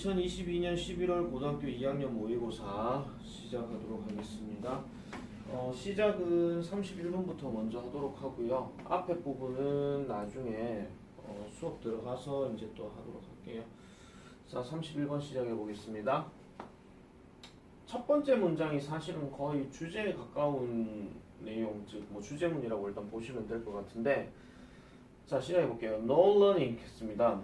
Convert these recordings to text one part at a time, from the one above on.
2022년 11월 고등학교 2학년 모의고사 시작하도록 하겠습니다. 시작은 31분부터 먼저 하도록 하고요. 앞에 부분은 나중에 수업 들어가서 이제 또 하도록 할게요. 자, 31번 시작해 보겠습니다. 첫 번째 문장이 사실은 거의 주제에 가까운 내용, 즉 뭐 주제문이라고 일단 보시면 될 것 같은데, 자, 시작해 볼게요. No learning 했습니다.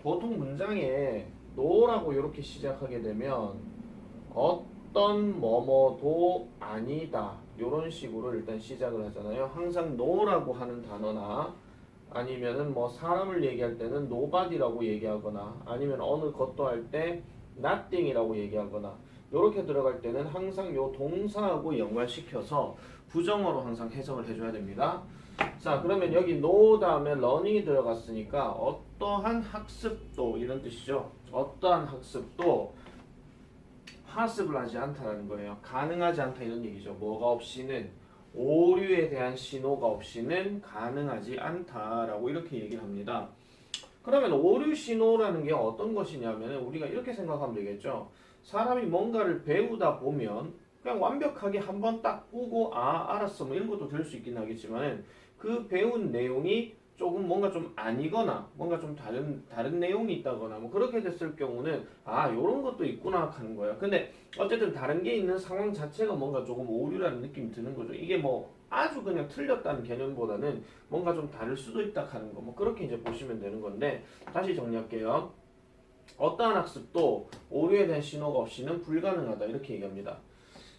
보통 문장에 no라고 이렇게 시작하게 되면 어떤 뭐뭐도 아니다 이런 식으로 일단 시작을 하잖아요. 항상 no라고 하는 단어나 아니면은 뭐 사람을 얘기할 때는 nobody라고 얘기하거나 아니면 어느 것도 할 때 nothing이라고 얘기하거나 이렇게 들어갈 때는 항상 요 동사하고 연관시켜서 부정어로 항상 해석을 해줘야 됩니다. 자, 그러면 여기 no 다음에 learning이 들어갔으니까 어떠한 학습도 이런 뜻이죠. 어떠한 학습도 possible하지 않다는 거예요. 가능하지 않다 이런 얘기죠. 뭐가 없이는, 오류에 대한 신호가 없이는 가능하지 않다라고 이렇게 얘기를 합니다. 그러면 오류 신호라는 게 어떤 것이냐면 우리가 이렇게 생각하면 되겠죠. 사람이 뭔가를 배우다 보면 그냥 완벽하게 한번 딱 보고 알았어 뭐 이런 것도 될 수 있긴 하겠지만 그 배운 내용이 조금 뭔가 좀 아니거나 뭔가 좀 다른 내용이 있다거나 뭐 그렇게 됐을 경우는 요런 것도 있구나 하는 거예요. 근데 어쨌든 다른 게 있는 상황 자체가 뭔가 조금 오류라는 느낌이 드는 거죠. 이게 뭐 아주 그냥 틀렸다는 개념보다는 뭔가 좀 다를 수도 있다 하는 거 뭐 그렇게 이제 보시면 되는 건데, 다시 정리할게요. 어떠한 학습도 오류에 대한 신호가 없이는 불가능하다 이렇게 얘기합니다.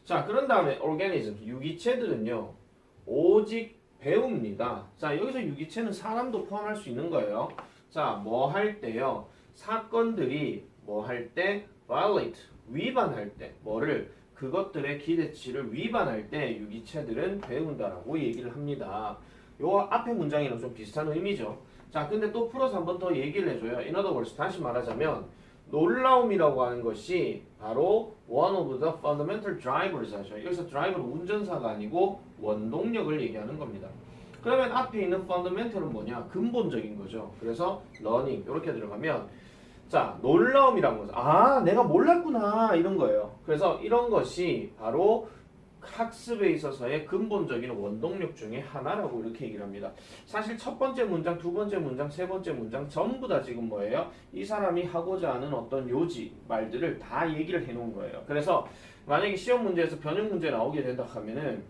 자, 그런 다음에 organism, 유기체들은요 오직 배웁니다. 자, 여기서 유기체는 사람도 포함할 수 있는 거예요. 자, 뭐 할 때요? 사건들이 뭐 할 때? violate, 위반할 때 뭐를? 그것들의 기대치를 위반할 때 유기체들은 배운다라고 얘기를 합니다. 요 앞에 문장이랑 좀 비슷한 의미죠. 자, 근데 또 풀어서 한 번 더 얘기를 해줘요. In other words, 다시 말하자면 놀라움이라고 하는 것이 바로 one of the fundamental drivers 하죠. 여기서 driver는 운전사가 아니고 원동력을 얘기하는 겁니다. 그러면 앞에 있는 fundamental은 뭐냐? 근본적인 거죠. 그래서 learning 이렇게 들어가면, 자, 놀라움이라는 것은 내가 몰랐구나 이런 거예요. 그래서 이런 것이 바로 학습에 있어서의 근본적인 원동력 중에 하나라고 이렇게 얘기를 합니다. 사실 첫 번째 문장, 두 번째 문장, 세 번째 문장 전부 다 지금 뭐예요? 이 사람이 하고자 하는 어떤 요지, 말들을 다 얘기를 해놓은 거예요. 그래서 만약에 시험 문제에서 변형 문제 나오게 된다 하면은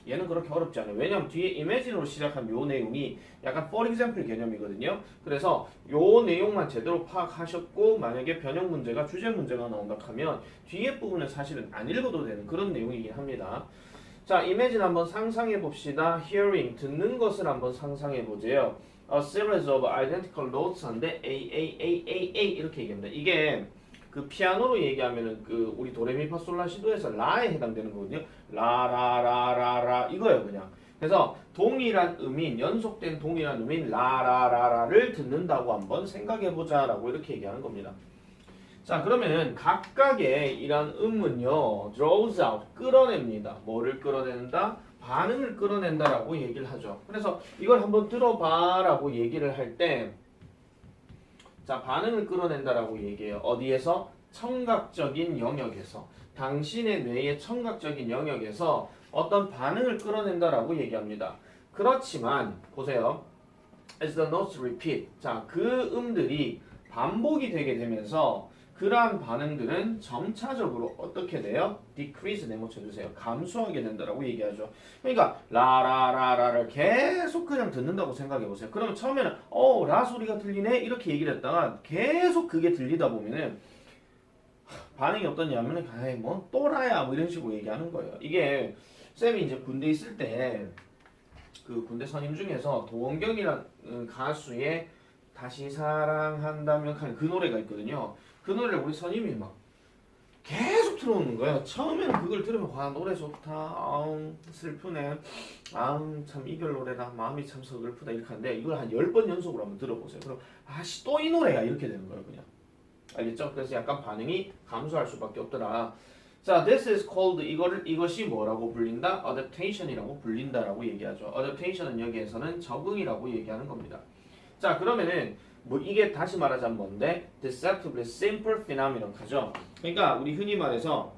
얘는 그렇게 어렵지 않아요. 왜냐하면 뒤에 imagine으로 시작한 요 내용이 약간 for example 개념이거든요. 그래서 요 내용만 제대로 파악하셨고 만약에 변형 문제가 주제 문제가 나온다 하면 뒤에 부분은 사실은 안 읽어도 되는 그런 내용이긴 합니다. 자, imagine 한번 상상해 봅시다. hearing, 듣는 것을 한번 상상해 보세요. A series of identical notes 한데 A 이렇게 얘기합니다. 이게 그 피아노로 얘기하면은 그 우리 도레미파솔라시도에서 라에 해당되는 거거든요. 라라라라라 이거예요 그냥. 그래서 동일한 음인, 연속된 동일한 음인 라라라라를 듣는다고 한번 생각해보자라고 이렇게 얘기하는 겁니다. 자, 그러면 각각의 이런 음은요 draws out, 끌어냅니다. 뭐를 끌어낸다? 반응을 끌어낸다라고 얘기를 하죠. 그래서 이걸 한번 들어봐라고 얘기를 할 때, 자, 반응을 끌어낸다라고 얘기해요. 어디에서? 청각적인 영역에서. 당신의 뇌의 청각적인 영역에서 어떤 반응을 끌어낸다라고 얘기합니다. 그렇지만 보세요. As the notes repeat. 자, 그 음들이 반복이 되게 되면서 그러한 반응들은 점차적으로 어떻게 돼요? decrease 네모 쳐주세요. 감소하게 된다라고 얘기하죠. 그러니까 라라라라를 계속 그냥 듣는다고 생각해 보세요. 그러면 처음에는 라 소리가 들리네 이렇게 얘기를 했다가 계속 그게 들리다 보면은 반응이 어떠냐면은 뭐 또라야 뭐 이런 식으로 얘기하는 거예요. 이게 쌤이 이제 군대 있을 때 그 군대 선임 중에서 도원경이라는 가수의 다시 사랑한다면 하는 그 노래가 있거든요. 그 노래를 우리 선임이 막 계속 틀어오는 거예요. 처음에는 그걸 들으면 노래 좋다, 슬프네, 참 이별 노래다, 마음이 참 서글프다 이렇게 하는데 이걸 한 10번 연속으로 한번 들어보세요. 그럼 또 이 노래야 이렇게 되는 거예요 그냥. 알겠죠? 그래서 약간 반응이 감소할 수밖에 없더라. 자, this is called, 이것이 뭐라고 불린다? adaptation이라고 불린다라고 얘기하죠. adaptation은 여기에서는 적응이라고 얘기하는 겁니다. 자, 그러면은 뭐 이게 다시 말하자면 뭔데? deceptively simple phenomenon 하죠. 그러니까 우리 흔히 말해서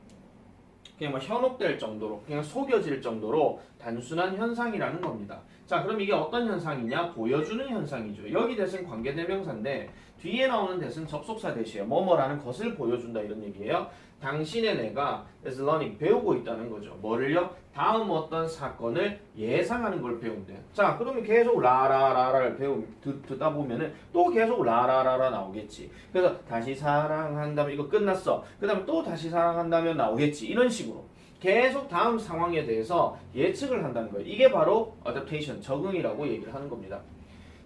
그냥 뭐 현혹될 정도로 그냥 속여질 정도로 단순한 현상이라는 겁니다. 자, 그럼 이게 어떤 현상이냐? 보여주는 현상이죠. 여기 대신 관계대명사인데 뒤에 나오는 대신 접속사 대시에요. 뭐뭐라는 것을 보여준다 이런 얘기예요. 당신의 내가 is learning 배우고 있다는 거죠. 뭐를요? 다음 어떤 사건을 예상하는 걸 배운대요. 자, 그러면 계속 라라라라를 듣다 보면은 또 계속 라라라라 나오겠지. 그래서 다시 사랑한다면 이거 끝났어. 그 다음에 또 다시 사랑한다면 나오겠지. 이런 식으로 계속 다음 상황에 대해서 예측을 한다는 거예요. 이게 바로 adaptation, 적응이라고 얘기를 하는 겁니다.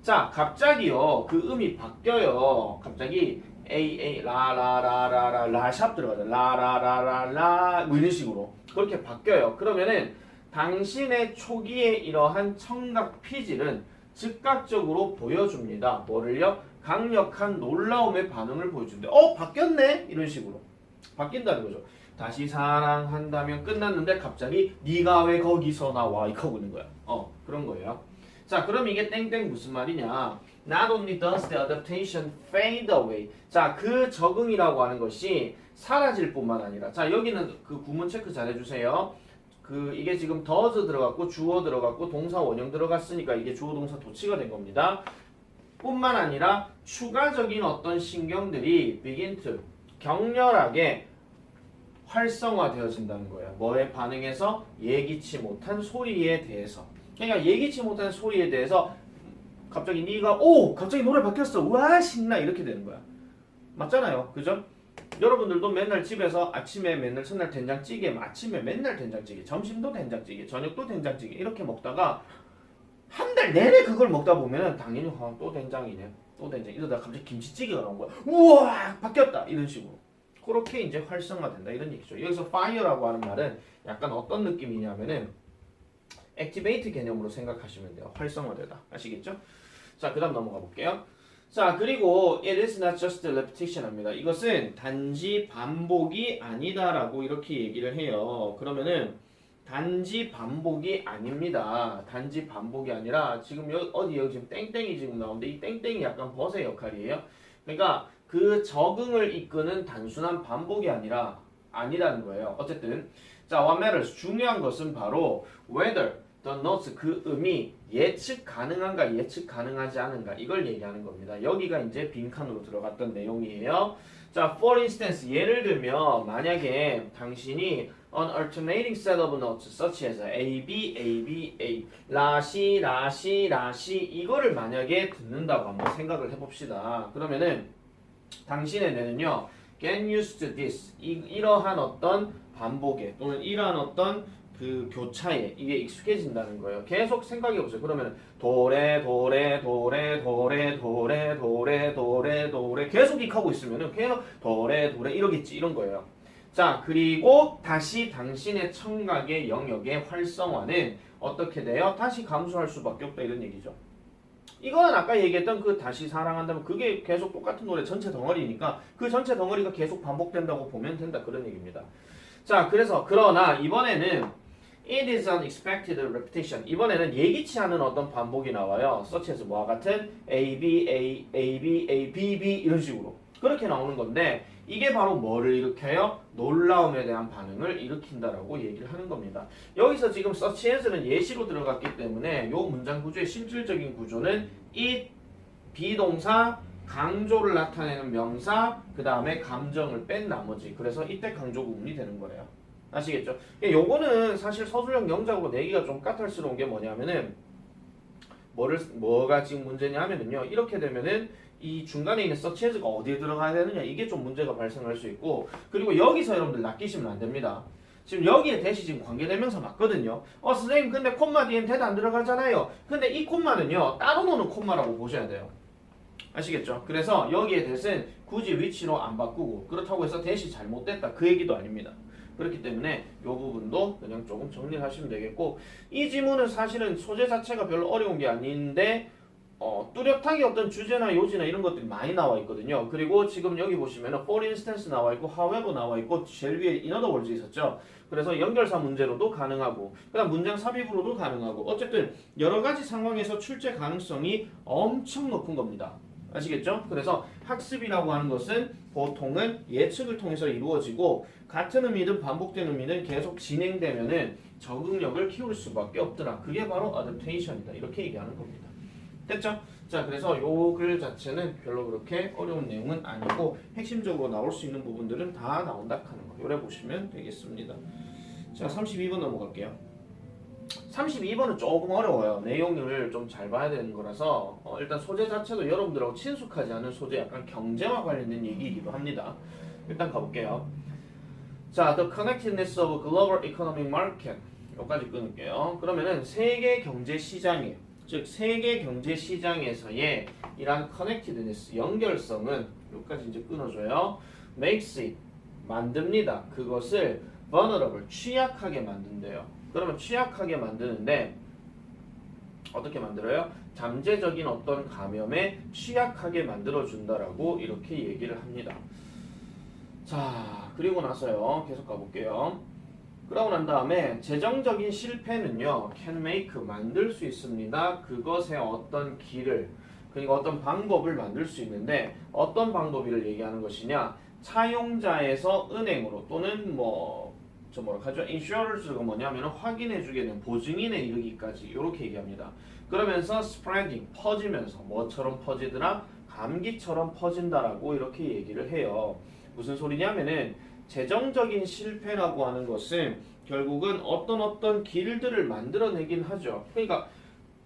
자, 갑자기요 그 음이 바뀌어요. 갑자기 A 라라라라라 라샵 들어가죠. 라라라라라 뭐 이런 식으로 그렇게 바뀌어요. 그러면은 당신의 초기에 이러한 청각 피질은 즉각적으로 보여줍니다. 뭐를요? 강력한 놀라움의 반응을 보여준대. 바뀌었네? 이런 식으로 바뀐다는 거죠. 다시 사랑한다면 끝났는데 갑자기 네가 왜 거기서 나와 이러고 있는 거야. 그런 거예요. 자, 그럼 이게 땡땡 무슨 말이냐? Not only does the adaptation fade away. 자, 그 적응이라고 하는 것이 사라질 뿐만 아니라, 자, 여기는 그 구문 체크 잘 해주세요. 이게 지금 does 들어갔고 주어 들어갔고 동사 원형 들어갔으니까 이게 주어 동사 도치가 된 겁니다. 뿐만 아니라 추가적인 어떤 신경들이 begin to 격렬하게 활성화되어진다는 거예요. 뭐에 반응해서? 예기치 못한 소리에 대해서. 그러니까 예기치 못한 소리에 대해서 갑자기 네가 갑자기 노래 바뀌었어. 와 신나 이렇게 되는 거야. 맞잖아요. 그죠? 여러분들도 맨날 집에서 아침에 맨날 첫날 된장찌개, 아침에 맨날 된장찌개, 점심도 된장찌개, 저녁도 된장찌개 이렇게 먹다가 한 달 내내 그걸 먹다 보면 당연히 또 된장이네. 또 된장. 이러다가 갑자기 김치찌개가 나온 거야. 우와 바뀌었다. 이런 식으로. 그렇게 이제 활성화된다 이런 얘기죠. 여기서 fire라고 하는 말은 약간 어떤 느낌이냐면은 액티베이트 개념으로 생각하시면 돼요. 활성화되다. 아시겠죠? 자, 그 다음 넘어가 볼게요. 자, 그리고 it is not just repetition 합니다. 이것은 단지 반복이 아니다라고 이렇게 얘기를 해요. 그러면은 단지 반복이 아닙니다. 단지 반복이 아니라 지금 여기 지금 땡땡이 지금 나오는데 이 땡땡이 약간 벗의 역할이에요. 그러니까 그 적응을 이끄는 단순한 반복이 아니라는 거예요. 어쨌든 자, what matters 중요한 것은 바로 whether the notes 그 음이 예측 가능한가 예측 가능하지 않은가 이걸 얘기하는 겁니다. 여기가 이제 빈칸으로 들어갔던 내용이에요. 자, for instance 예를 들면 만약에 당신이 an alternating set of notes such as A, B, A, B, A, 라시, 라시, 라시 이거를 만약에 듣는다고 한번 생각을 해봅시다. 그러면은 당신의 뇌는요 get used to this 이러한 어떤 반복에 또는 이러한 어떤 그 교차에 이게 익숙해진다는 거예요. 계속 생각해 보세요. 그러면 도레 도레 도레 도레 도레 도레 도레 도레 계속 익하고 있으면은 계속 도레 도레 이러겠지 이런 거예요. 자, 그리고 다시 당신의 청각의 영역의 활성화는 어떻게 돼요? 다시 감소할 수밖에 없다 이런 얘기죠. 이거는 아까 얘기했던 그 다시 사랑한다면 그게 계속 똑같은 노래 전체 덩어리니까 그 전체 덩어리가 계속 반복된다고 보면 된다 그런 얘기입니다. 자, 그러나 이번에는 it is an expected repetition. 이번에는 예기치 않은 어떤 반복이 나와요. such as 뭐와 같은 A, B, A, A, B, A, B, B 이런 식으로 그렇게 나오는 건데 이게 바로 뭐를 일으켜요? 놀라움에 대한 반응을 일으킨다라고 얘기를 하는 겁니다. 여기서 지금 such as는 예시로 들어갔기 때문에 이 문장 구조의 실질적인 구조는 it, 비동사, 강조를 나타내는 명사, 그 다음에 감정을 뺀 나머지 그래서 이때 강조 구문이 되는 거예요. 아시겠죠? 요거는 사실 서술형 영작으로 내기가 좀 까탈스러운 게 뭐냐면은 뭐가 지금 문제냐 하면은요 이렇게 되면은 이 중간에 있는 such as가 어디에 들어가야 되느냐 이게 좀 문제가 발생할 수 있고 그리고 여기서 여러분들 낚이시면 안 됩니다. 지금 여기에 대시 지금 관계대명사 맞거든요. 선생님 근데 콤마 뒤엔 대도 안 들어가잖아요. 근데 이 콤마는요 따로 노는 콤마라고 보셔야 돼요. 아시겠죠? 그래서 여기에 대신 굳이 위치로 안 바꾸고 그렇다고 해서 대시 잘못됐다 그 얘기도 아닙니다. 그렇기 때문에 이 부분도 그냥 조금 정리를 하시면 되겠고 이 지문은 사실은 소재 자체가 별로 어려운 게 아닌데 뚜렷하게 어떤 주제나 요지나 이런 것들이 많이 나와 있거든요. 그리고 지금 여기 보시면은 for instance 나와 있고 however 나와 있고 제일 위에 in other words 있었죠. 그래서 연결사 문제로도 가능하고 그다음 문장 삽입으로도 가능하고 어쨌든 여러 가지 상황에서 출제 가능성이 엄청 높은 겁니다. 아시겠죠? 그래서 학습이라고 하는 것은 보통은 예측을 통해서 이루어지고 같은 의미든 반복된 의미는 계속 진행되면은 적응력을 키울 수밖에 없더라. 그게 바로 adaptation이다. 이렇게 얘기하는 겁니다. 됐죠? 자, 그래서 요 글 자체는 별로 그렇게 어려운 내용은 아니고 핵심적으로 나올 수 있는 부분들은 다 나온다 하는 거. 요래 보시면 되겠습니다. 자, 32번 넘어갈게요. 32번은 조금 어려워요. 내용을 좀 잘 봐야 되는 거라서 일단 소재 자체도 여러분들하고 친숙하지 않은 소재, 약간 경제와 관련된 얘기이기도 합니다. 일단 가볼게요. 자, the connectedness of global economic market 여기까지 끊을게요. 그러면은 세계 경제 시장에, 즉 세계 경제 시장에서의 이러한 connectedness 연결성은 여기까지 이제 끊어줘요. makes it 만듭니다. 그것을 vulnerable 취약하게 만든대요. 그러면 취약하게 만드는데 어떻게 만들어요? 잠재적인 어떤 감염에 취약하게 만들어준다라고 이렇게 얘기를 합니다. 자, 그리고 나서요. 계속 가볼게요. 그러고 난 다음에 재정적인 실패는요. can make 만들 수 있습니다. 그것의 어떤 길을 그러니까 어떤 방법을 만들 수 있는데 어떤 방법을 얘기하는 것이냐? 차용자에서 은행으로 또는 뭐라 하죠? insurers가 뭐냐면 확인해주게 된 보증인에 이르기까지 이렇게 얘기합니다. 그러면서 spreading 퍼지면서 뭐처럼 퍼지더라? 감기처럼 퍼진다라고 이렇게 얘기를 해요. 무슨 소리냐면은 재정적인 실패라고 하는 것은 결국은 어떤 길들을 만들어내긴 하죠. 그러니까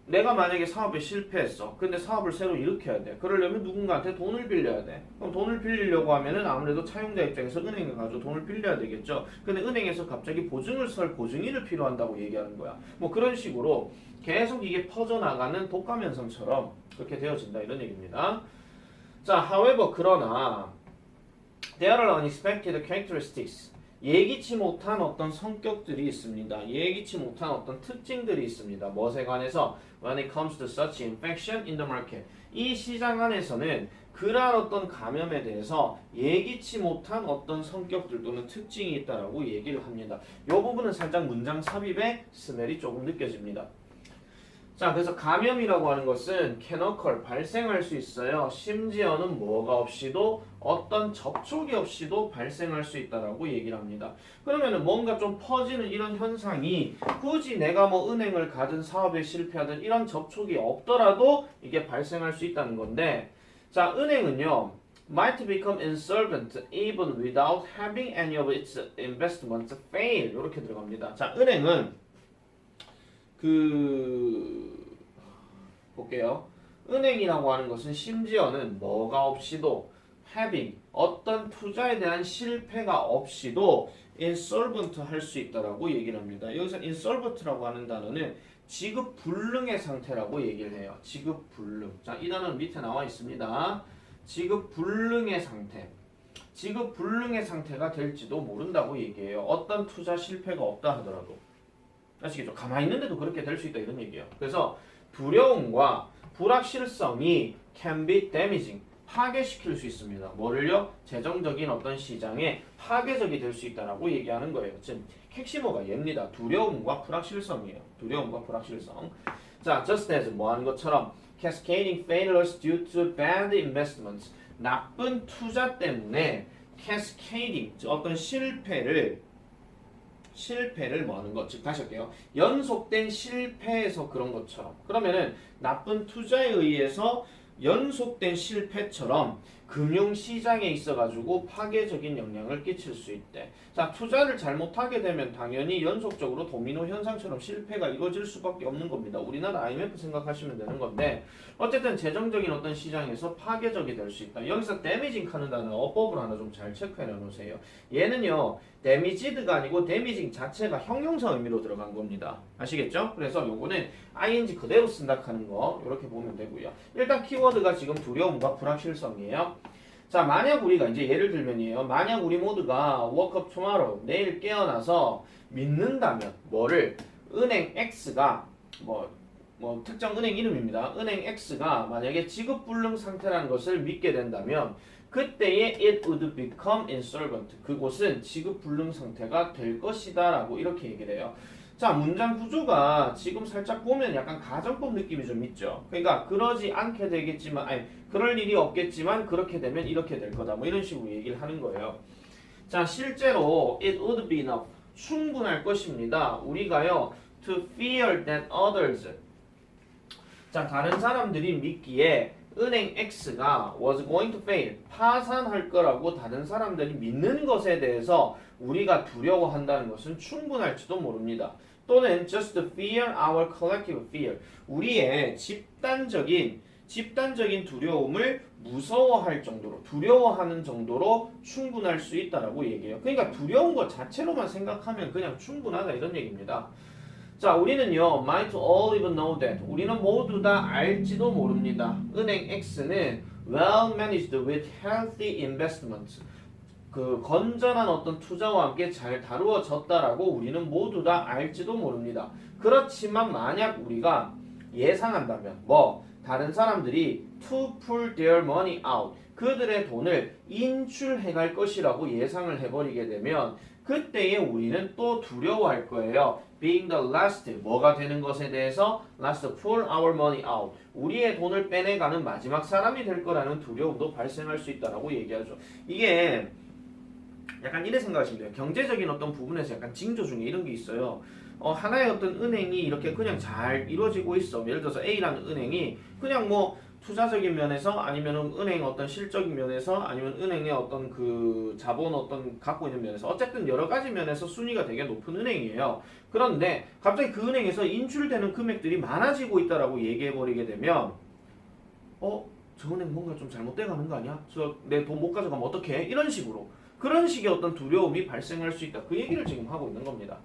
내가 만약에 사업에 실패했어. 근데 사업을 새로 일으켜야 돼. 그러려면 누군가한테 돈을 빌려야 돼. 그럼 돈을 빌리려고 하면은 아무래도 차용자 입장에서 은행에 가서 돈을 빌려야 되겠죠. 근데 은행에서 갑자기 보증을 설 보증인을 필요한다고 얘기하는 거야. 뭐 그런 식으로 계속 이게 퍼져나가는 독감 현상처럼 그렇게 되어진다 이런 얘기입니다. 자, however 그러나 there are unexpected characteristics. 예기치 못한 어떤 성격들이 있습니다. 예기치 못한 어떤 특징들이 있습니다. 무엇에 관해서? When it comes to such infection in the market. 이 시장 안에서는 그러한 어떤 감염에 대해서 예기치 못한 어떤 성격들 또는 특징이 있다라고 얘기를 합니다. 이 부분은 살짝 문장 삽입의 스멜이 조금 느껴집니다. 자, 그래서 감염이라고 하는 것은 can occur, 발생할 수 있어요. 심지어는 뭐가 없이도 어떤 접촉이 없이도 발생할 수 있다라고 얘기를 합니다. 그러면은 뭔가 좀 퍼지는 이런 현상이 굳이 내가 뭐 은행을 가든 사업에 실패하든 이런 접촉이 없더라도 이게 발생할 수 있다는 건데, 자, 은행은요 might become insolvent even without having any of its investments fail 이렇게 들어갑니다. 자, 은행은 볼게요. 은행이라고 하는 것은 심지어는 뭐가 없이도 having 어떤 투자에 대한 실패가 없이도 insolvent 할 수 있다라고 얘기를 합니다. 여기서 insolvent라고 하는 단어는 지급 불능의 상태라고 얘기를 해요. 지급 불능. 자, 이 단어는 밑에 나와 있습니다. 지급 불능의 상태. 지급 불능의 상태가 될지도 모른다고 얘기해요. 어떤 투자 실패가 없다 하더라도. 아시겠죠? 가만히 있는데도 그렇게 될 수 있다 이런 얘기예요. 그래서 두려움과 불확실성이 can be damaging 파괴시킬 수 있습니다. 뭐를요? 재정적인 어떤 시장에 파괴적이 될 수 있다라고 얘기하는 거예요. 지금 핵심어가 얘입니다. 두려움과 불확실성이에요. 두려움과 불확실성. 자, just as 뭐 하는 것처럼 cascading failures due to bad investments 나쁜 투자 때문에 cascading 어떤 실패를 뭐 하는 것, 즉 다시 할게요. 연속된 실패에서 그런 것처럼 그러면은 나쁜 투자에 의해서 연속된 실패처럼 금융시장에 있어가지고 파괴적인 영향을 끼칠 수 있대. 자, 투자를 잘못하게 되면 당연히 연속적으로 도미노 현상처럼 실패가 이루어질 수밖에 없는 겁니다. 우리나라 IMF 생각하시면 되는 건데 어쨌든 재정적인 어떤 시장에서 파괴적이 될 수 있다. 여기서 damaging 하는 단어 어법을 하나 좀 잘 체크해 놓으세요. 얘는요 damageed가 아니고 damaging 자체가 형용사 의미로 들어간 겁니다. 아시겠죠? 그래서 요거는 ing 그대로 쓴다 하는 거 이렇게 보면 되고요. 일단 키워드가 지금 두려움과 불확실성이에요. 자, 만약 우리가 이제 예를 들면이에요. 만약 우리 모두가 wake up tomorrow 내일 깨어나서 믿는다면 뭐를 은행 X가 뭐 특정 은행 이름입니다. 은행 X가 만약에 지급불능 상태라는 것을 믿게 된다면 그때에 it would become insolvent. 그곳은 지급불능 상태가 될 것이다 라고 이렇게 얘기를 해요. 자, 문장 구조가 지금 살짝 보면 약간 가정법 느낌이 좀 있죠. 그러니까 그러지 않게 되겠지만, 아니, 그럴 일이 없겠지만 그렇게 되면 이렇게 될 거다. 뭐 이런 식으로 얘기를 하는 거예요. 자, 실제로 it would be enough. 충분할 것입니다. 우리가요, to fear that others. 자, 다른 사람들이 믿기에 은행 X가 was going to fail. 파산할 거라고 다른 사람들이 믿는 것에 대해서 우리가 두려워한다는 것은 충분할지도 모릅니다. 또는 just fear our collective fear. 우리의 집단적인 두려움을 무서워할 정도로, 두려워하는 정도로 충분할 수 있다라고 얘기해요. 그러니까 두려운 것 자체로만 생각하면 그냥 충분하다 이런 얘기입니다. 자, 우리는요, might all even know that. 우리는 모두 다 알지도 모릅니다. 은행 X는 well managed with healthy investments. 그 건전한 어떤 투자와 함께 잘 다루어졌다라고 우리는 모두 다 알지도 모릅니다. 그렇지만 만약 우리가 예상한다면 다른 사람들이 to pull their money out 그들의 돈을 인출해 갈 것이라고 예상을 해버리게 되면 그때에 우리는 또 두려워할 거예요. Being the last 뭐가 되는 것에 대해서 last pull our money out 우리의 돈을 빼내가는 마지막 사람이 될 거라는 두려움도 발생할 수 있다라고 얘기하죠. 이게 약간 이래 생각하시면 돼요. 경제적인 어떤 부분에서 약간 징조 중에 이런 게 있어요. 하나의 어떤 은행이 이렇게 그냥 잘 이루어지고 있어. 예를 들어서 A라는 은행이 그냥 뭐 투자적인 면에서 아니면 은행 어떤 실적인 면에서 아니면 은행의 어떤 그 자본 어떤 갖고 있는 면에서 어쨌든 여러 가지 면에서 순위가 되게 높은 은행이에요. 그런데 갑자기 그 은행에서 인출되는 금액들이 많아지고 있다라고 얘기해 버리게 되면 저 은행 뭔가 좀 잘못돼 가는 거 아니야? 저 내 돈 못 가져가면 어떡해? 이런 식으로 그런 식의 어떤 두려움이 발생할 수 있다. 그 얘기를 지금 하고 있는 겁니다.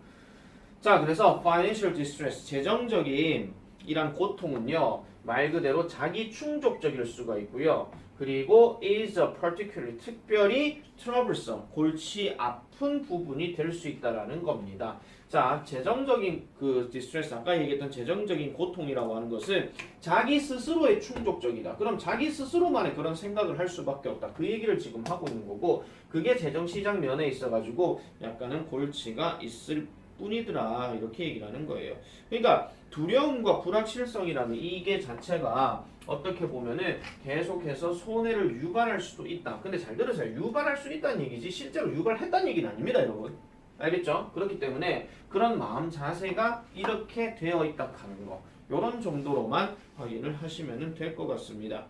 자, 그래서 financial distress, 재정적인 이란 고통은요, 말 그대로 자기 충족적일 수가 있고요. 그리고 is a particularly, 특별히 troublesome, 골치 아픈 부분이 될 수 있다라는 겁니다. 자, 재정적인 그 distress, 아까 얘기했던 재정적인 고통이라고 하는 것은 자기 스스로의 충족적이다. 그럼 자기 스스로만의 그런 생각을 할 수밖에 없다. 그 얘기를 지금 하고 있는 거고, 그게 재정시장 면에 있어가지고 약간은 골치가 있을 뿐이더라 이렇게 얘기를 하는 거예요. 그러니까 두려움과 불확실성이라는 이게 자체가 어떻게 보면은 계속해서 손해를 유발할 수도 있다. 근데 잘 들으세요. 유발할 수 있다는 얘기지 실제로 유발했다는 얘기는 아닙니다, 여러분. 알겠죠? 그렇기 때문에 그런 마음 자세가 이렇게 되어 있다 하는 거. 이런 정도로만 확인을 하시면 될 것 같습니다.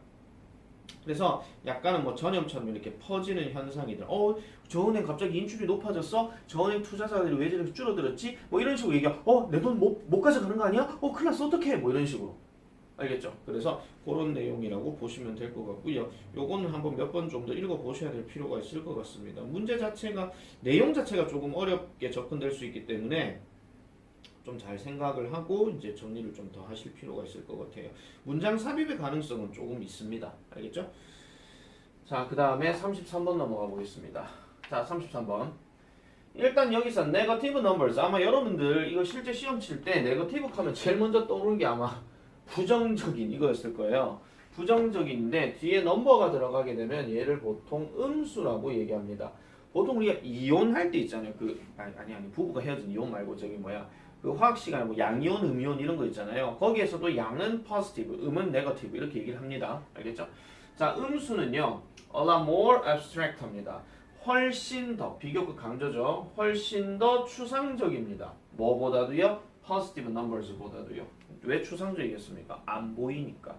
그래서 약간은 뭐 전염처럼 이렇게 퍼지는 현상이들. 저 은행 갑자기 인출이 높아졌어? 저 은행 투자자들이 왜 저렇게 줄어들었지? 뭐 이런 식으로 얘기하고 내 돈 못 가져가는 거 아니야? 큰일 났어 어떡해? 뭐 이런 식으로. 알겠죠? 그래서 그런 내용이라고 보시면 될 것 같고요. 요거는 한번 몇 번 좀 더 읽어보셔야 될 필요가 있을 것 같습니다. 문제 자체가 내용 자체가 조금 어렵게 접근될 수 있기 때문에 좀 잘 생각을 하고 이제 정리를 좀 더 하실 필요가 있을 것 같아요. 문장 삽입의 가능성은 조금 있습니다. 알겠죠? 자, 그 다음에 33번 넘어가 보겠습니다. 자, 33번. 일단 여기서 네거티브 넘버스 아마 여러분들 이거 실제 시험 칠 때 네거티브 하면 제일 먼저 떠오르는 게 아마 부정적인 이거였을 거예요. 부정적인데 뒤에 넘버가 들어가게 되면 얘를 보통 음수라고 얘기합니다. 보통 우리가 이혼할 때 있잖아요. 아니 부부가 헤어진 이혼 말고 저기 그 화학 시간에 뭐 양이온, 음이온 이런 거 있잖아요. 거기에서도 양은 positive, 음은 negative 이렇게 얘기를 합니다. 알겠죠? 자, 음수는요, a lot more abstract 합니다. 훨씬 더, 비교급 강조죠. 훨씬 더 추상적입니다. 뭐보다도요? positive numbers보다도요. 왜 추상적이겠습니까? 안 보이니까.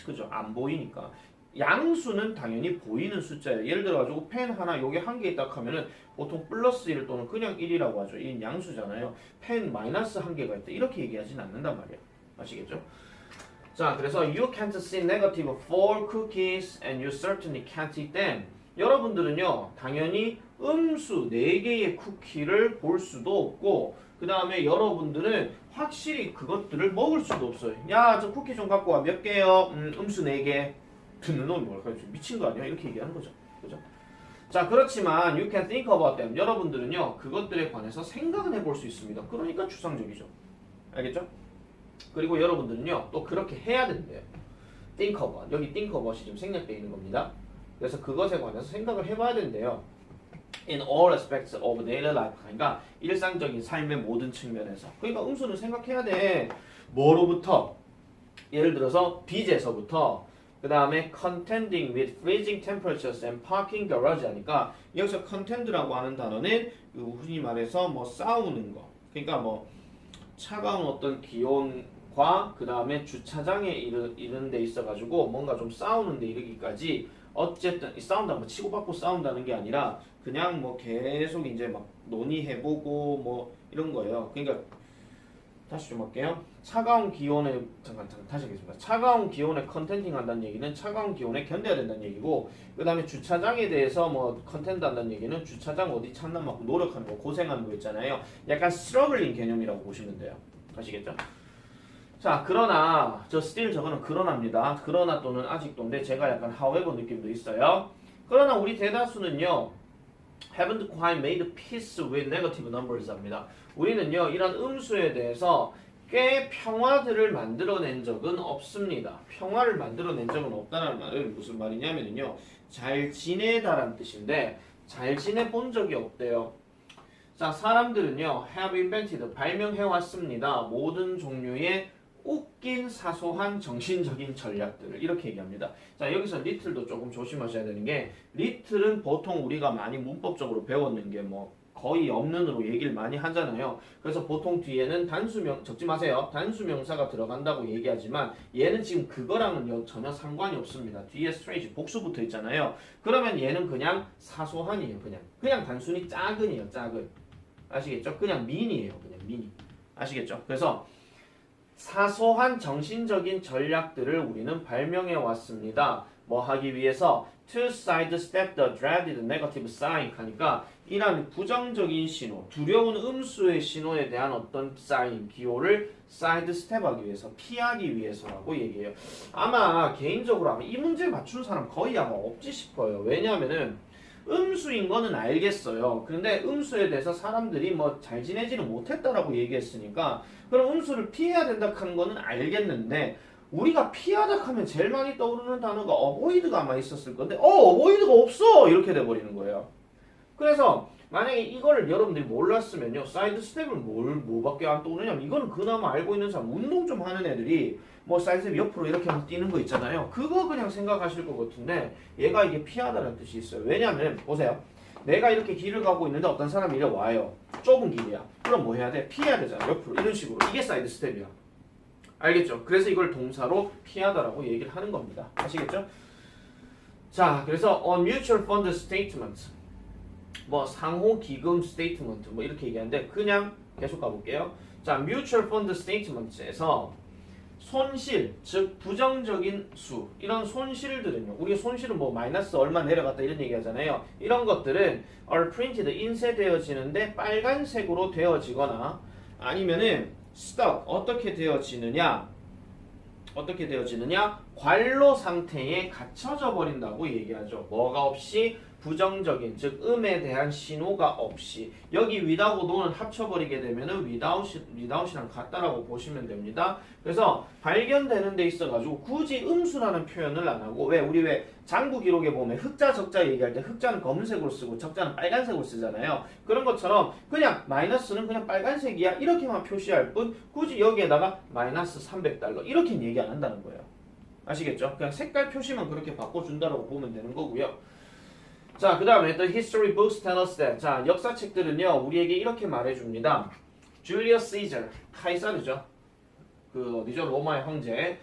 그죠? 안 보이니까. 양수는 당연히 보이는 숫자예요. 예를 들어가지고 펜 하나 여기 한 개 있다 하면은 보통 플러스 1 또는 그냥 1이라고 하죠. 이건 양수잖아요. 펜 마이너스 한 개가 있다. 이렇게 얘기하진 않는단 말이에요. 아시겠죠? 자, 그래서 you can't see negative 4 cookies and you certainly can't eat them. 여러분들은요, 당연히 음수 4개의 쿠키를 볼 수도 없고 그 다음에 여러분들은 확실히 그것들을 먹을 수도 없어요. 야, 저 쿠키 좀 갖고 와. 몇 개요? 음수 4개. 듣는 놈이 뭘까요? 미친 거 아니야? 이렇게 얘기하는 거죠. 그죠? 자, 그렇지만 you can think about them. 여러분들은요, 그것들에 관해서 생각은 해볼 수 있습니다. 그러니까 추상적이죠. 알겠죠? 그리고 여러분들은요, 또 그렇게 해야 된대요. think about. 여기 think about이 좀 생략되어 있는 겁니다. 그래서 그것에 관해서 생각을 해봐야 된대요. in all aspects of daily life. 그러니까 일상적인 삶의 모든 측면에서. 그러니까 음수는 생각해야 돼. 뭐로부터? 예를 들어서 빚에서부터 그 다음에 contending with freezing temperatures and parking garage 하니까 여기서 contend라고 하는 단어는 흔히 말해서 뭐 싸우는 거. 그러니까 뭐 차가운 어떤 기온과 그 다음에 주차장에 이르는 데 있어가지고 뭔가 좀 싸우는 데 이르기까지 어쨌든 싸운다 뭐 치고받고 싸운다는 게 아니라 그냥 뭐 계속 이제 막 논의해보고 뭐 이런 거예요. 그러니까 다시 좀 할게요. 차가운 기온에 잠깐 다시 하겠습니다. 차가운 기온에 컨텐팅 한다는 얘기는 차가운 기온에 견뎌야 된다는 얘기고 그 다음에 주차장에 대해서 뭐 컨텐트 한다는 얘기는 주차장 어디 찾나 막 노력하는 거 고생하는 거 있잖아요. 약간 스트러글링 개념이라고 보시면 돼요. 아시겠죠? 자 그러나 저 still 저거는 그러나입니다. 그러나 또는 아직도인데 제가 약간 however 느낌도 있어요. 그러나 우리 대다수는요 haven't quite made peace with negative numbers 합니다. 우리는요 이런 음수에 대해서 꽤 평화들을 만들어낸 적은 없습니다. 평화를 만들어낸 적은 없다는 말은 무슨 말이냐면요 잘 지내다란 뜻인데 잘 지내본 적이 없대요. 자 사람들은요 have invented 발명해왔습니다. 모든 종류의 웃긴 사소한 정신적인 전략들을 이렇게 얘기합니다. 자 여기서 리틀도 조금 조심하셔야 되는 게 리틀은 보통 우리가 많이 문법적으로 배웠는 게 뭐 거의 없는으로 얘기를 많이 하잖아요. 그래서 보통 뒤에는 단수명 적지 마세요. 단수명사가 들어간다고 얘기하지만 얘는 지금 그거랑은 전혀 상관이 없습니다. 뒤에 스트레이트 복수 붙어 있잖아요. 그러면 얘는 그냥 사소한이에요. 그냥 단순히 작은이에요. 작은 아시겠죠? 그냥 미니예요. 그냥 미니 아시겠죠? 그래서 사소한 정신적인 전략들을 우리는 발명해 왔습니다. 뭐 하기 위해서 to sidestep the dreaded negative sign 하니까 이런 부정적인 신호, 두려운 음수의 신호에 대한 어떤 사인, 기호를 sidestep하기 위해서, 피하기 위해서라고 얘기해요. 아마 개인적으로 아마 이 문제 맞춘 사람 거의 아마 없지 싶어요. 왜냐하면은 음수인 거는 알겠어요. 그런데 음수에 대해서 사람들이 뭐 잘 지내지는 못했다라고 얘기했으니까 그럼 음수를 피해야 된다 하는 거는 알겠는데 우리가 피하다 하면 제일 많이 떠오르는 단어가 어보이드가 아마 있었을 건데 어보이드가 없어! 이렇게 돼버리는 거예요. 그래서 만약에 이거를 여러분들이 몰랐으면요 사이드 스텝을 뭐밖에 안 떠오르냐면 이거는 그나마 알고 있는 사람 운동 좀 하는 애들이 뭐 사이드 스텝 옆으로 이렇게 뛰는 거 있잖아요. 그거 그냥 생각하실 것 같은데 얘가 이게 피하다는 뜻이 있어요. 왜냐하면 보세요. 내가 이렇게 길을 가고 있는데 어떤 사람이 이래 와요. 좁은 길이야. 그럼 뭐 해야 돼? 피해야 되잖아. 옆으로 이런 식으로. 이게 사이드 스텝이야. 알겠죠? 그래서 이걸 동사로 피하다라고 얘기를 하는 겁니다. 아시겠죠? 자, 그래서 on mutual fund statement 뭐 상호 기금 스테이트먼트 뭐 이렇게 얘기하는데 그냥 계속 가볼게요. 자, mutual fund statement에서 손실, 즉 부정적인 수 이런 손실들은요. 우리 손실은 뭐 마이너스 얼마 내려갔다 이런 얘기 하잖아요. 이런 것들은 are printed 인쇄되어지는데 빨간색으로 되어지거나 아니면은 stuck 어떻게 되어지느냐 관로 상태에 갇혀져 버린다고 얘기하죠. 뭐가 없이 부정적인 즉 음에 대한 신호가 없이 여기 without no는 합쳐버리게 되면은 without이랑 같다라고 보시면 됩니다. 그래서 발견되는 데 있어가지고 굳이 음수라는 표현을 안 하고 우리 왜 장부 기록에 보면 흑자 적자 얘기할 때 흑자는 검은색으로 쓰고 적자는 빨간색으로 쓰잖아요. 그런 것처럼 그냥 마이너스는 그냥 빨간색이야 이렇게만 표시할 뿐 굳이 여기에다가 마이너스 300달러 이렇게 얘기 안 한다는 거예요. 아시겠죠? 그냥 색깔 표시만 그렇게 바꿔준다라고 보면 되는 거고요. 자, 그 다음에 the history books tell us that 자, 역사책들은요 우리에게 이렇게 말해줍니다. Julius Caesar, 카이사르죠. 그 어디죠? 로마의 황제.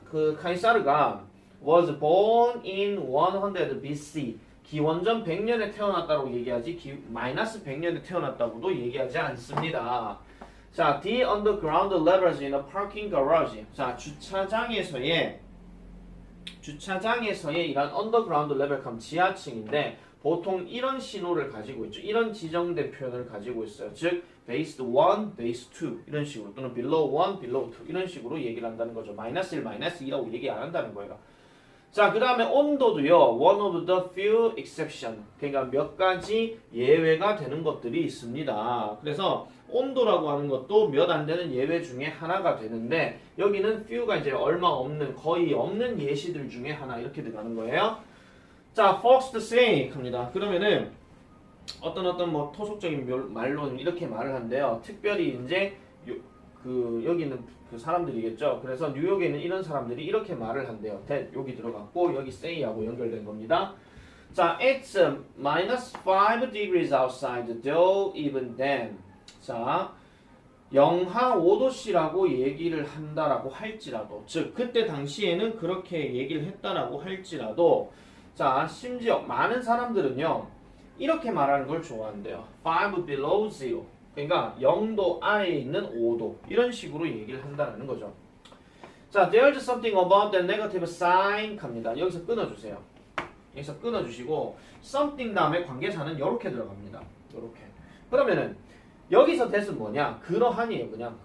그 카이사르가 was born in 100 BC. 기원전 100년에 태어났다고 얘기하지 마이너스 100년에 태어났다고도 얘기하지 않습니다. 자, the underground levels in a parking garage. 자, 주차장에서의 이런 언더그라운드 레벨 감 지하층인데 보통 이런 신호를 가지고 있죠. 이런 지정된 표현을 가지고 있어요. 즉 based 1, based 2 이런 식으로 또는 below 1, below 2 이런 식으로 얘기를 한다는 거죠. 마이너스 1, 마이너스 2라고 얘기 안 한다는 거예요. 자, 그 다음에 온도도요. one of the few exception. 그러니까 몇 가지 예외가 되는 것들이 있습니다. 그래서 온도라고 하는 것도 몇 안 되는 예외 중에 하나가 되는데 여기는 few가 이제 얼마 없는 거의 없는 예시들 중에 하나 이렇게 들어가는 거예요. 자, Fox the Snake 합니다. 그러면은 어떤 뭐 토속적인 말로는 이렇게 말을 한대요. 특별히 이제 여기 있는 그 사람들이겠죠. 그래서 뉴욕에 있는 이런 사람들이 이렇게 말을 한대요. that 여기 들어갔고 여기 say하고 연결된 겁니다. 자, it's minus 5 degrees outside though even then. 자, 영하 5도씨라고 얘기를 한다라고 할지라도, 즉 그때 당시에는 그렇게 얘기를 했다라고 할지라도, 자, 심지어 많은 사람들은요 이렇게 말하는 걸 좋아한대요. 5 below zero. 그러니까 0도 아래에 있는 5도 이런 식으로 얘기를 한다는 거죠. 자, there's something about the negative sign 갑니다. 여기서 끊어주세요. 여기서 끊어주시고 something 다음에 관계사는 이렇게 들어갑니다. 이렇게. 그러면은 여기서 that은 뭐냐? 그러한이에요. 그냥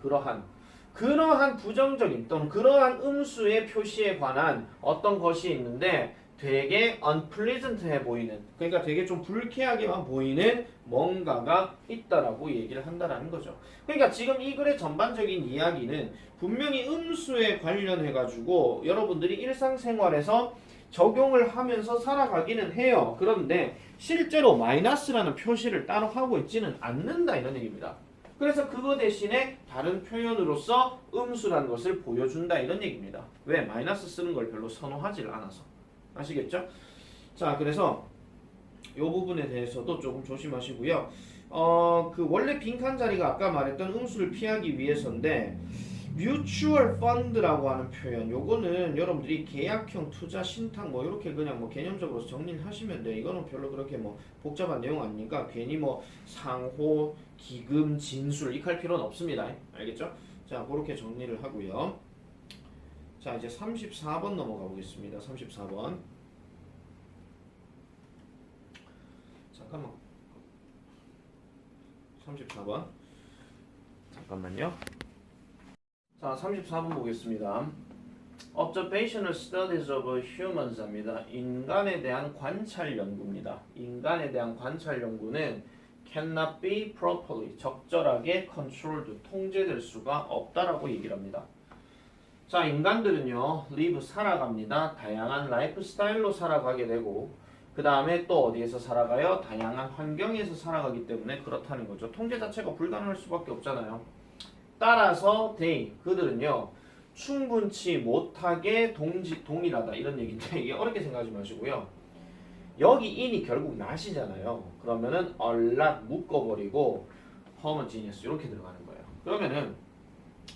그러한 부정적인 또는 그러한 음수의 표시에 관한 어떤 것이 있는데 되게 unpleasant해 보이는, 그러니까 되게 좀 불쾌하게만 보이는 뭔가가 있다라고 얘기를 한다라는 거죠. 그러니까 지금 이 글의 전반적인 이야기는 분명히 음수에 관련해 가지고 여러분들이 일상생활에서 적용을 하면서 살아가기는 해요. 그런데 실제로 마이너스라는 표시를 따로 하고 있지는 않는다 이런 얘기입니다. 그래서 그거 대신에 다른 표현으로서 음수라는 것을 보여준다 이런 얘기입니다. 왜? 마이너스 쓰는 걸 별로 선호하지를 않아서. 아시겠죠? 자, 그래서 이 부분에 대해서도 조금 조심하시고요. 그 원래 빈칸 자리가 아까 말했던 음수를 피하기 위해서인데 뮤추얼 펀드라고 하는 표현, 요거는 여러분들이 계약형 투자 신탁 뭐 이렇게 그냥 뭐 개념적으로 정리를 하시면 돼. 이거는 별로 그렇게 뭐 복잡한 내용 아니니까 괜히 뭐 상호, 기금, 진술 익할 필요는 없습니다. 알겠죠? 자, 그렇게 정리를 하고요. 자, 이제 34번 넘어가 보겠습니다. 34번. 잠깐만. 34번. 잠깐만요. 자, 34번 보겠습니다. Observational studies of humans 입니다. 인간에 대한 관찰 연구입니다. 인간에 대한 관찰 연구는 cannot be properly, 적절하게 controlled, 통제될 수가 없다라고 얘기를 합니다. 자, 인간들은요, live, 살아갑니다. 다양한 라이프 스타일로 살아가게 되고, 그 다음에 또 어디에서 살아가요? 다양한 환경에서 살아가기 때문에 그렇다는 거죠. 통제 자체가 불가능할 수밖에 없잖아요. 따라서 그들은요, 충분치 못하게 동일하다 이런 얘기인데 이게 어렵게 생각하지 마시고요. 여기 in이 결국 not이잖아요. 그러면은 a lot 묶어버리고 homogeneous 이렇게 들어가는 거예요. 그러면은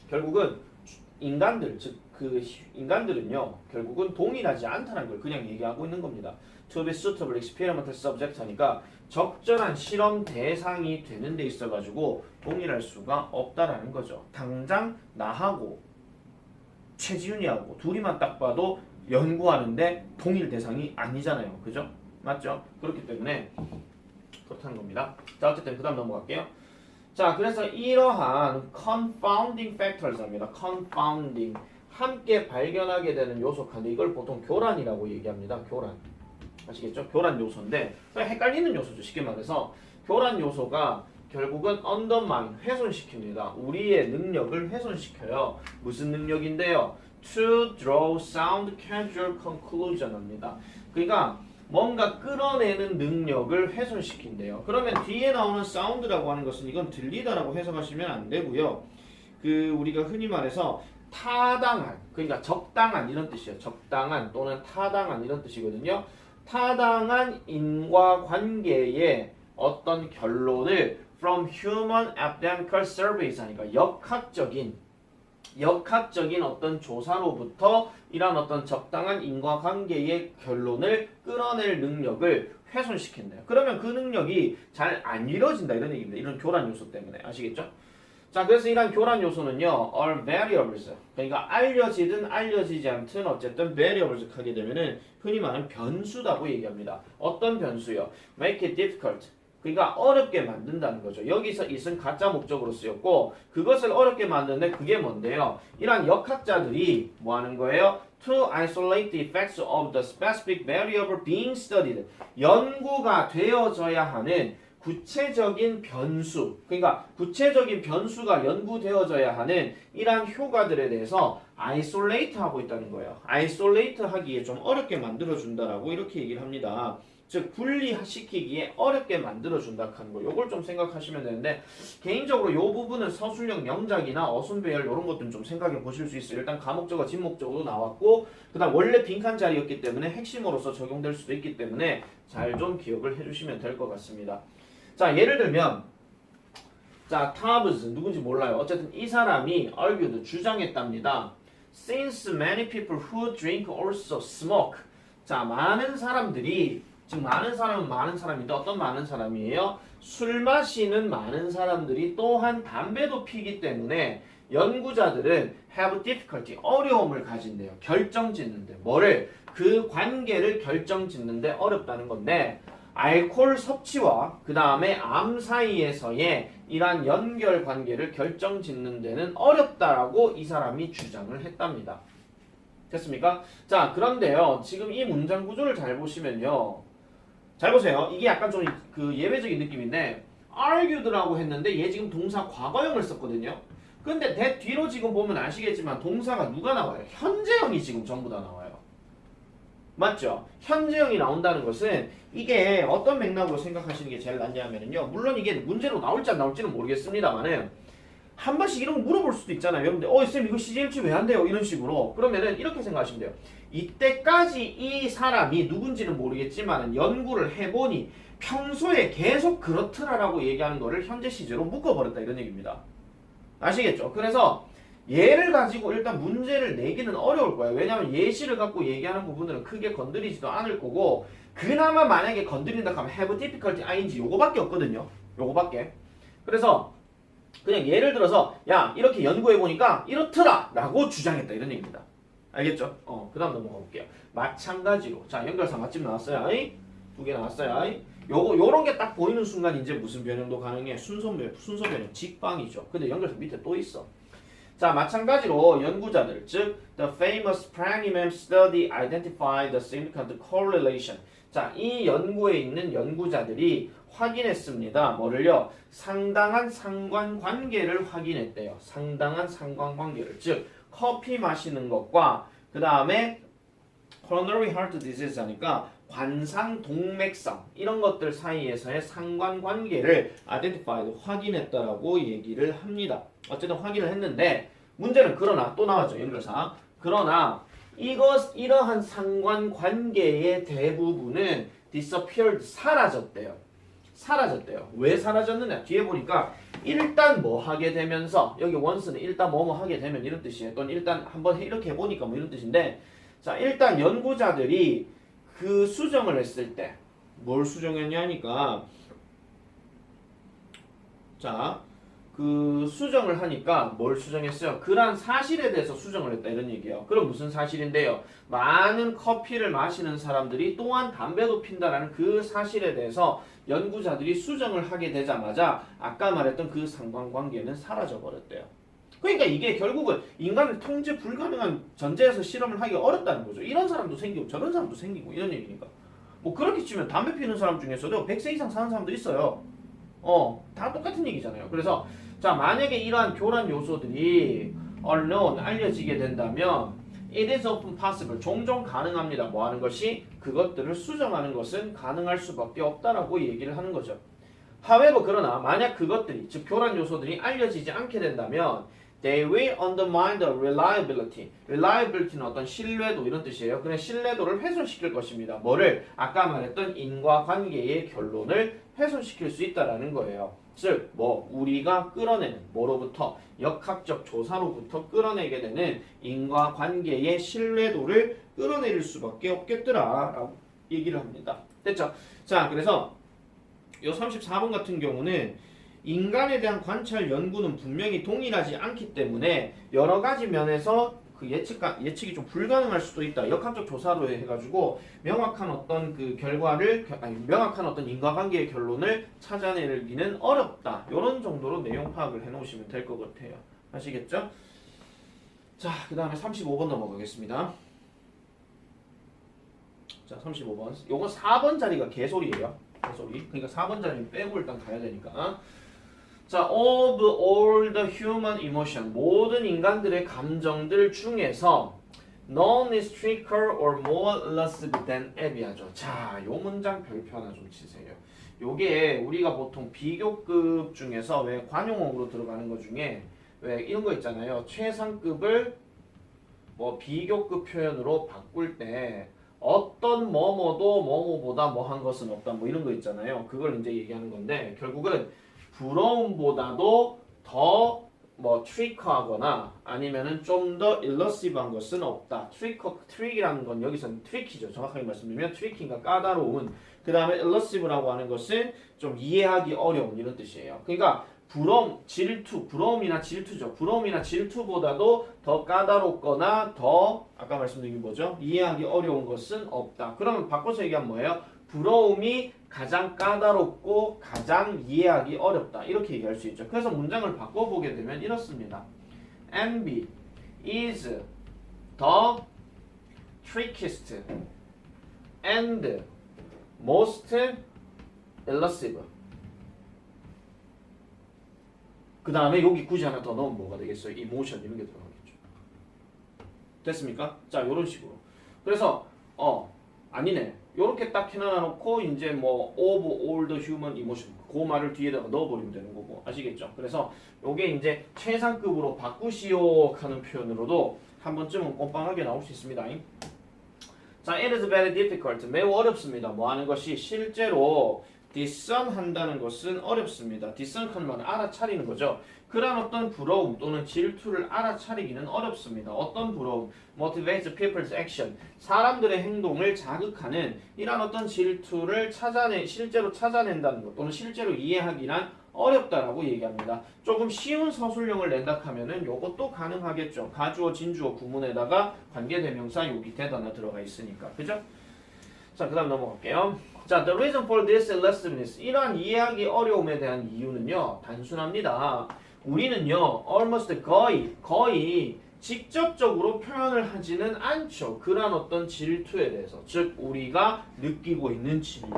결국은 인간들, 즉 그 인간들은요 결국은 동일하지 않다는 걸 그냥 얘기하고 있는 겁니다. To be suitable experimental subject 하니까 적절한 실험 대상이 되는 데 있어가지고 동일할 수가 없다라는 거죠. 당장 나하고 최지훈이하고 둘이만 딱 봐도 연구하는데 동일 대상이 아니잖아요. 그죠? 맞죠? 그렇기 때문에 그렇다는 겁니다. 자, 어쨌든 그 다음 넘어갈게요. 자, 그래서 이러한 confounding factors입니다. confounding, 함께 발견하게 되는 요소 카드, 이걸 보통 교란이라고 얘기합니다. 교란. 아시겠죠? 교란 요소인데 헷갈리는 요소죠. 쉽게 말해서 교란 요소가 결국은 undermine, 훼손시킵니다. 우리의 능력을 훼손시켜요. 무슨 능력인데요? To draw sound causal conclusion 합니다. 그러니까 뭔가 끌어내는 능력을 훼손시킨대요. 그러면 뒤에 나오는 사운드라고 하는 것은 이건 들리다라고 해석하시면 안 되고요. 우리가 흔히 말해서 타당한, 그러니까 적당한 이런 뜻이에요. 적당한 또는 타당한 이런 뜻이거든요. 타당한 인과관계의 어떤 결론을 from human epidemical surveys 하니까 역학적인 어떤 조사로부터 이런 어떤 적당한 인과관계의 결론을 끌어낼 능력을 훼손시킨대요. 그러면 그 능력이 잘 안 이루어진다 이런 얘기입니다. 이런 교란 요소 때문에. 아시겠죠? 자, 그래서 이런 교란 요소는요, are variables. 그러니까 알려지든 알려지지 않든 어쨌든 variables 하게 되면은 흔히 말하는 변수라고 얘기합니다. 어떤 변수요? make it difficult. 그러니까 어렵게 만든다는 거죠. 여기서 it은 가짜 목적으로 쓰였고 그것을 어렵게 만드는데 그게 뭔데요? 이러한 역학자들이 뭐 하는 거예요? To isolate the effects of the specific variable being studied. 연구가 되어져야 하는 구체적인 변수, 그러니까 구체적인 변수가 연구되어져야 하는 이러한 효과들에 대해서 isolate 하고 있다는 거예요. isolate 하기에 좀 어렵게 만들어준다라고 이렇게 얘기를 합니다. 즉 분리시키기에 어렵게 만들어준다 하는 거. 요걸 좀 생각하시면 되는데 개인적으로 요 부분은 서술형 명작이나 어순배열 이런 것들은 좀 생각해 보실 수 있어요. 일단 가목적어, 진목적으로 나왔고 그 다음 원래 빈칸 자리였기 때문에 핵심으로서 적용될 수도 있기 때문에 잘 좀 기억을 해주시면 될 것 같습니다. 자, 예를 들면 자, 타브즈 누군지 몰라요. 어쨌든 이 사람이 argued 주장했답니다. Since many people who drink also smoke. 자, 많은 사람들이 즉 많은 사람은 많은 사람인데 어떤 많은 사람이에요? 술 마시는 많은 사람들이 또한 담배도 피기 때문에 연구자들은 have difficulty 어려움을 가진대요. 결정짓는데 뭐를 그 관계를 결정짓는데 어렵다는 건데 알코올 섭취와 그 다음에 암 사이에서의 이러한 연결 관계를 결정짓는 데는 어렵다라고 이 사람이 주장을 했답니다. 됐습니까? 자, 그런데요. 지금 이 문장 구조를 잘 보시면요. 잘 보세요. 이게 약간 좀 그 예외적인 느낌인데 argued라고 했는데 얘 지금 동사 과거형을 썼거든요. 근데 대 뒤로 지금 보면 아시겠지만 동사가 누가 나와요? 현재형이 지금 전부 다 나와요. 맞죠? 현재형이 나온다는 것은 이게 어떤 맥락으로 생각하시는 게 제일 낫냐면요. 물론 이게 문제로 나올지 안 나올지는 모르겠습니다만은 한 번씩 이런 거 물어볼 수도 있잖아요. 여러분들, 쌤 이거 CJ일치 왜 안 돼요? 이런 식으로. 그러면은 이렇게 생각하시면 돼요. 이때까지 이 사람이 누군지는 모르겠지만 연구를 해보니 평소에 계속 그렇더라라고 얘기하는 거를 현재 시제로 묶어버렸다 이런 얘기입니다. 아시겠죠? 그래서 얘를 가지고 일단 문제를 내기는 어려울 거예요. 왜냐하면 예시를 갖고 얘기하는 부분들은 크게 건드리지도 않을 거고 그나마 만약에 건드린다 하면 have difficulty ing 요거밖에 없거든요. 요거밖에. 그래서 그냥 예를 들어서 야 이렇게 연구해보니까 이렇더라 라고 주장했다 이런 얘기입니다. 알겠죠? 그 다음 넘어가 볼게요. 마찬가지로 자 연결사 맞춤 나왔어요. 두 개 나왔어요. 요런 게 딱 보이는 순간 이제 무슨 변형도 가능해? 순서 변형 직방이죠. 근데 연결사 밑에 또 있어. 자, 마찬가지로 연구자들, 즉 the famous Pranimam study identified the significant correlation. 자, 이 연구에 있는 연구자들이 확인했습니다. 뭐를요? 상당한 상관관계를 확인했대요. 상당한 상관관계를. 즉 커피 마시는 것과 그 다음에 coronary heart disease 하니까 관상 동맥성 이런 것들 사이에서의 상관관계를 identified 확인했다라고 얘기를 합니다. 어쨌든 확인을 했는데 문제는 그러나 또 나왔죠. 연결사. 그러나 이러한 상관관계의 대부분은 disappeared 사라졌대요. 왜 사라졌느냐? 뒤에 보니까 일단 뭐 하게 되면서 여기 once는 일단 뭐뭐 하게 되면 이런 뜻이에요. 또는 일단 한번 이렇게 해보니까 뭐 이런 뜻인데 자 일단 연구자들이 그 수정을 했을 때 뭘 수정했냐니까 자 그 수정을 하니까 뭘 수정했어요? 그러한 사실에 대해서 수정을 했다 이런 얘기예요. 그럼 무슨 사실인데요? 많은 커피를 마시는 사람들이 또한 담배도 핀다라는 그 사실에 대해서 연구자들이 수정을 하게 되자마자 아까 말했던 그 상관관계는 사라져 버렸대요. 그러니까 이게 결국은 인간을 통제 불가능한 전제에서 실험을 하기 어렵다는 거죠. 이런 사람도 생기고 저런 사람도 생기고 이런 얘기니까. 뭐 그렇게 치면 담배 피는 사람 중에서도 100세 이상 사는 사람도 있어요. 다 똑같은 얘기잖아요. 그래서 자 만약에 이러한 교란 요소들이 unknown 알려지게 된다면 it is often possible 종종 가능합니다. 뭐 하는 것이 그것들을 수정하는 것은 가능할 수밖에 없다라고 얘기를 하는 거죠. however 그러나 만약 그것들이 즉 교란 요소들이 알려지지 않게 된다면 they will undermine the reliability. reliability는 어떤 신뢰도 이런 뜻이에요. 그냥 신뢰도를 훼손시킬 것입니다. 뭐를 아까 말했던 인과관계의 결론을 훼손시킬 수 있다라는 거예요. 즉, 뭐 우리가 끌어내는 뭐로부터 역학적 조사로부터 끌어내게 되는 인과관계의 신뢰도를 끌어내릴 수밖에 없겠더라라고 얘기를 합니다. 됐죠? 자, 그래서 이 34번 같은 경우는 인간에 대한 관찰 연구는 분명히 동일하지 않기 때문에 여러 가지 면에서 그 예측이 좀 불가능할 수도 있다. 역학적 조사로 해가지고 명확한 어떤 그 결과를 명확한 어떤 인과관계의 결론을 찾아내기는 어렵다. 이런 정도로 내용 파악을 해놓으시면 될 것 같아요. 아시겠죠? 자, 그 다음에 35번 넘어가겠습니다. 자, 35번. 요건 4번 자리가 개소리예요. 개소리. 그러니까 4번 자리는 빼고 일단 가야 되니까. 자, of all the human emotion 모든 인간들의 감정들 중에서 None is trickier or more elusive than Abby하죠. 자, 요 문장 별표 하나 좀 치세요. 요게 우리가 보통 비교급 중에서 왜 관용어로 들어가는 것 중에 왜 이런 거 있잖아요. 최상급을 뭐 비교급 표현으로 바꿀 때 어떤 뭐뭐도 뭐뭐보다 뭐한 것은 없다 뭐 이런 거 있잖아요. 그걸 이제 얘기하는 건데 결국은 부러움보다도 더 뭐 트리커하거나 아니면은 좀 더 일러시브한 것은 없다. 트릭이라는 건 여기서는 트리키죠. 정확하게 말씀드리면 트리키가 까다로운. 그 다음에 일러시브라고 하는 것은 좀 이해하기 어려운 이런 뜻이에요. 그러니까 부러움이나 질투죠. 부러움이나 질투보다도 더 까다롭거나 더 아까 말씀드린 게 뭐죠? 이해하기 어려운 것은 없다. 그러면 바꿔서 얘기하면 뭐예요? 부러움이 가장 까다롭고 가장 이해하기 어렵다. 이렇게 얘기할 수 있죠. 그래서 문장을 바꿔보게 되면 이렇습니다. Envy is the trickiest and most elusive. 그 다음에 여기 굳이 하나 더 넣으면 뭐가 되겠어요? emotion 이런 게 들어가겠죠. 됐습니까? 자, 이런 식으로. 그래서 아니네. 요렇게 딱 해놔놓고 이제 뭐 of all the human emotion 그 말을 뒤에다가 넣어버리면 되는 거고 아시겠죠? 그래서 요게 이제 최상급으로 바꾸시오 하는 표현으로도 한 번쯤은 꼼빵하게 나올 수 있습니다. 자, it is very difficult. 매우 어렵습니다. 뭐 하는 것이 실제로 discern 한다는 것은 어렵습니다. discern 하는 말은 알아차리는 거죠. 그런 어떤 부러움 또는 질투를 알아차리기는 어렵습니다. 어떤 부러움? motivates people's action. 사람들의 행동을 자극하는 이런 어떤 질투를 실제로 찾아낸다는 것 또는 실제로 이해하기란 어렵다라고 얘기합니다. 조금 쉬운 서술형을 낸다 하면은 요것도 가능하겠죠. 가주어, 진주어, 구문에다가 관계대명사 요 밑에다 하나 들어가 있으니까. 그죠? 자, 그 다음 넘어갈게요. 자, the reason for this elusiveness. 이러한 이해하기 어려움에 대한 이유는요, 단순합니다. 우리는요, almost 거의 직접적으로 표현을 하지는 않죠. 그런 어떤 질투에 대해서. 즉, 우리가 느끼고 있는 질투.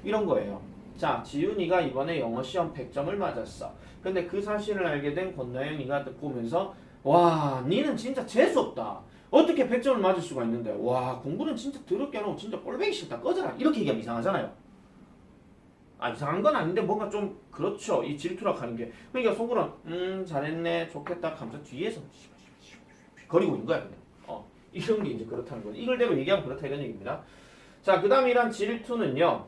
이런 거예요. 자, 지훈이가 이번에 영어 시험 100점을 맞았어. 근데 그 사실을 알게 된 권나영이가 보면서 와, 니는 진짜 재수없다. 어떻게 100점을 맞을 수가 있는데 와, 공부는 진짜 더럽게 안 하고 진짜 꼴보기 싫다. 꺼져라. 이렇게 얘기하면 이상하잖아요. 이상한 건 아닌데 뭔가 좀 그렇죠. 이 질투라 하는 게. 그러니까 속으로는 잘했네. 좋겠다. 하면서 뒤에서 거리고 있는 거야. 그냥. 이런 게 이제 그렇다는 거죠. 이걸대로 얘기하면 그렇다 이런 얘기입니다. 자, 그 다음 이란 질투는요.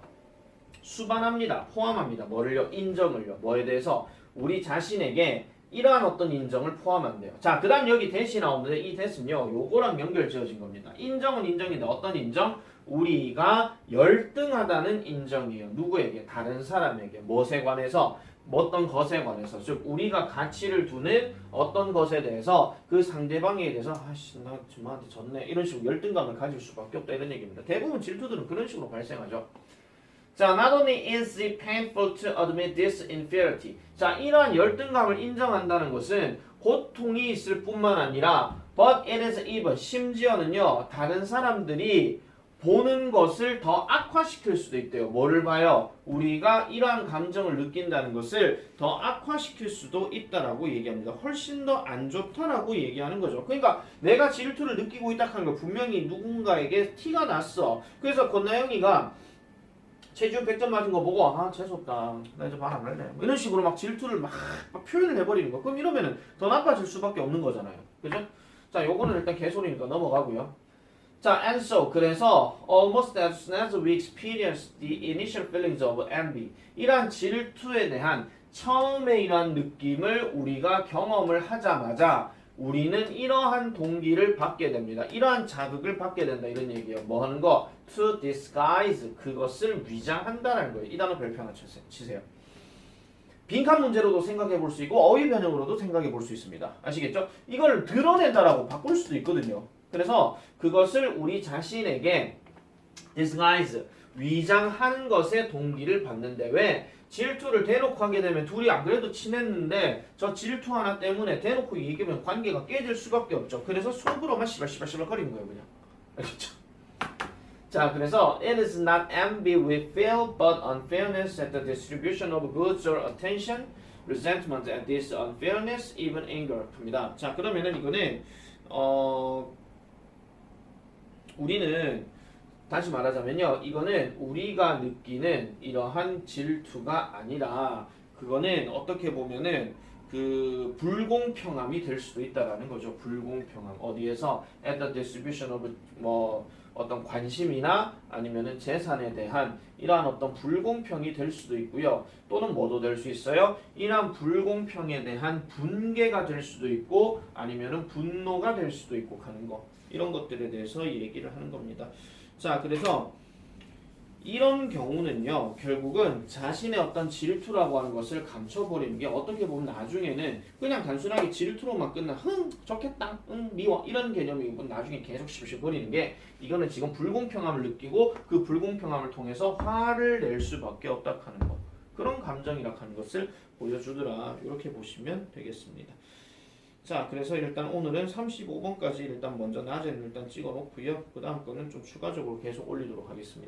수반합니다. 포함합니다. 뭐를요? 인정을요. 뭐에 대해서? 우리 자신에게 이러한 어떤 인정을 포함한대요. 자, 그 다음 여기 대시 나오는데 이 대시는요. 요거랑 연결 지어진 겁니다. 인정은 인정인데 어떤 인정? 우리가 열등하다는 인정이에요. 누구에게? 다른 사람에게. 무엇에 관해서? 어떤 것에 관해서. 즉 우리가 가치를 두는 어떤 것에 대해서 그 상대방에 대해서 아씨 나 저한테 졌네. 이런 식으로 열등감을 가질 수밖에 없다 이런 얘기입니다. 대부분 질투들은 그런 식으로 발생하죠. 자, not only is it painful to admit this inferiority. 자, 이러한 열등감을 인정한다는 것은 고통이 있을 뿐만 아니라 but it is even 심지어는요 다른 사람들이 보는 것을 더 악화시킬 수도 있대요. 뭐를 봐요? 우리가 이러한 감정을 느낀다는 것을 더 악화시킬 수도 있다라고 얘기합니다. 훨씬 더 안 좋다라고 얘기하는 거죠. 그러니까 내가 질투를 느끼고 있다 하는 거 분명히 누군가에게 티가 났어. 그래서 권나영이가 최지훈 100점 맞은 거 보고 아 재수없다 나 이제 말 안 할래 이런 식으로 막 질투를 막 표현을 해버리는 거. 그럼 이러면은 더 나빠질 수밖에 없는 거잖아요. 그죠? 자, 요거는 일단 개소리니까 넘어가고요. 자, and so 그래서 almost as soon as we experience the initial feelings of envy 이러한 질투에 대한 처음에 이러한 느낌을 우리가 경험을 하자마자 우리는 이러한 동기를 받게 됩니다. 이러한 자극을 받게 된다 이런 얘기예요. 뭐 하는 거? To disguise 그것을 위장한다는 거예요. 이 단어 별표 하나 치세요. 빈칸 문제로도 생각해 볼 수 있고 어휘 변형으로도 생각해 볼 수 있습니다. 아시겠죠? 이걸 드러낸다라고 바꿀 수도 있거든요. 그래서 그것을 우리 자신에게 disguise 위장하는 것에 동기를 받는데 왜? 질투를 대놓고 하게 되면 둘이 안 그래도 친했는데 저 질투 하나 때문에 대놓고 얘기하면 관계가 깨질 수밖에 없죠. 그래서 속으로만 시발시발 거리는 거예요 그냥. 알겠죠? 자, 그래서 it is not envy we feel but unfairness at the distribution of goods or attention, resentment at this unfairness, even anger 입니다. 자, 그러면은 이거는 우리는 다시 말하자면요, 이거는 우리가 느끼는 이러한 질투가 아니라 그거는 어떻게 보면은 그 불공평함이 될 수도 있다라는 거죠. 불공평함. 어디에서 at the distribution of 뭐 어떤 관심이나 아니면은 재산에 대한 이러한 어떤 불공평이 될 수도 있고요. 또는 뭐도 될 수 있어요. 이러한 불공평에 대한 분개가 될 수도 있고 아니면은 분노가 될 수도 있고 하는 거. 이런 것들에 대해서 얘기를 하는 겁니다. 자, 그래서 이런 경우는요, 결국은 자신의 어떤 질투라고 하는 것을 감춰버리는 게 어떻게 보면 나중에는 그냥 단순하게 질투로만 끝나, 좋겠다, 미워, 이런 개념이고 나중에 계속 씹씹거리는 게 이거는 지금 불공평함을 느끼고 그 불공평함을 통해서 화를 낼 수밖에 없다 하는 거. 그런 감정이라 하는 것을 보여주더라. 이렇게 보시면 되겠습니다. 자, 그래서 일단 오늘은 35번까지 일단 먼저 낮에는 일단 찍어 놓고요. 그 다음 거는 좀 추가적으로 계속 올리도록 하겠습니다.